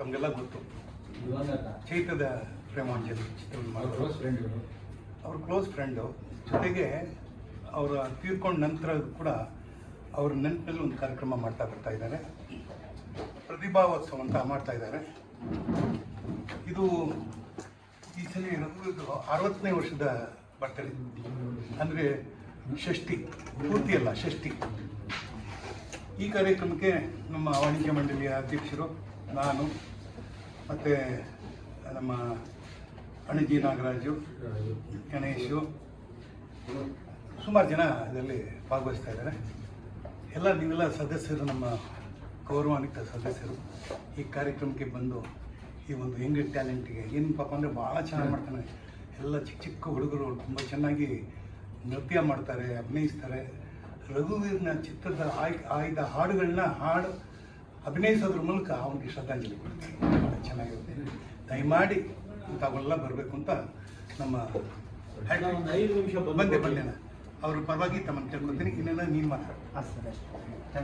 ತಮಗೆಲ್ಲ ಗೊತ್ತು. ಚೈತ್ರದ ಪ್ರೇಮಾಂಜಲಿ ಚಿತ್ರವನ್ನು ಅವ್ರ ಕ್ಲೋಸ್ ಫ್ರೆಂಡು. ಜೊತೆಗೆ ಅವರ ತೀರ್ಕೊಂಡ ನಂತರ ಕೂಡ ಅವ್ರ ನೆನಪಿನಲ್ಲಿ ಒಂದು ಕಾರ್ಯಕ್ರಮ ಮಾಡ್ತಾ ಬರ್ತಾ ಇದ್ದಾರೆ, ಪ್ರತಿಭಾವೋತ್ಸವ ಅಂತ ಮಾಡ್ತಾ ಇದ್ದಾರೆ. ಇದು ಈ ಸಲ ಇರೋದು 60ನೇ ವರ್ಷದ ಬರ್ತಡೇ, ಅಂದರೆ ಷಷ್ಠಿ, ಪೂರ್ತಿ ಅಲ್ಲ ಷಷ್ಠಿ. ಈ ಕಾರ್ಯಕ್ರಮಕ್ಕೆ ನಮ್ಮ ವಾಣಿಜ್ಯ ಮಂಡಳಿಯ ಅಧ್ಯಕ್ಷರು, ನಾನು ಮತ್ತು ನಮ್ಮ ಅಣಜಿ ನಾಗರಾಜು, ಗಣೇಶು, ಸುಮಾರು ಜನ ಇದರಲ್ಲಿ ಭಾಗವಹಿಸ್ತಾ ಇದ್ದಾರೆ. ನೀವೆಲ್ಲ ಸದಸ್ಯರು, ನಮ್ಮ ಗೌರವಾನ್ವಿತ ಸದಸ್ಯರು ಈ ಕಾರ್ಯಕ್ರಮಕ್ಕೆ ಬಂದು ಈ ಒಂದು ಯಂಗ್ ಟ್ಯಾಲೆಂಟಿಗೆ ಏನು ಪಾಪ ಅಂದರೆ ಭಾಳ ಚೆನ್ನಾಗಿ ಮಾಡ್ತಾನೆ. ಎಲ್ಲ ಚಿಕ್ಕ ಚಿಕ್ಕ ಹುಡುಗರು ತುಂಬ ಚೆನ್ನಾಗಿ ನೃತ್ಯ ಮಾಡ್ತಾರೆ, ಅಭಿನಯಿಸ್ತಾರೆ. ರಘುವೀರನ ಚಿತ್ರದ ಆಯ್ದ ಹಾಡುಗಳನ್ನ ಅಭಿನಯಿಸೋದ್ರ ಮೂಲಕ ಅವನಿಗೆ ಶ್ರದ್ಧಾಂಜಲಿ ಕೊಡ್ತಾರೆ. ಭಾಳ ಚೆನ್ನಾಗಿರುತ್ತೆ. ದಯಮಾಡಿ ತಾವೆಲ್ಲ ಬರಬೇಕು ಅಂತ ನಮ್ಮ ಬಂದೆ ಅವ್ರ ಪರವಾಗಿ ತಮ್ಮನ್ನು ಕೇಳ್ಕೊತೀನಿ. ಇನ್ನೇನೋ ನೀನು ಮಾತಾಡ.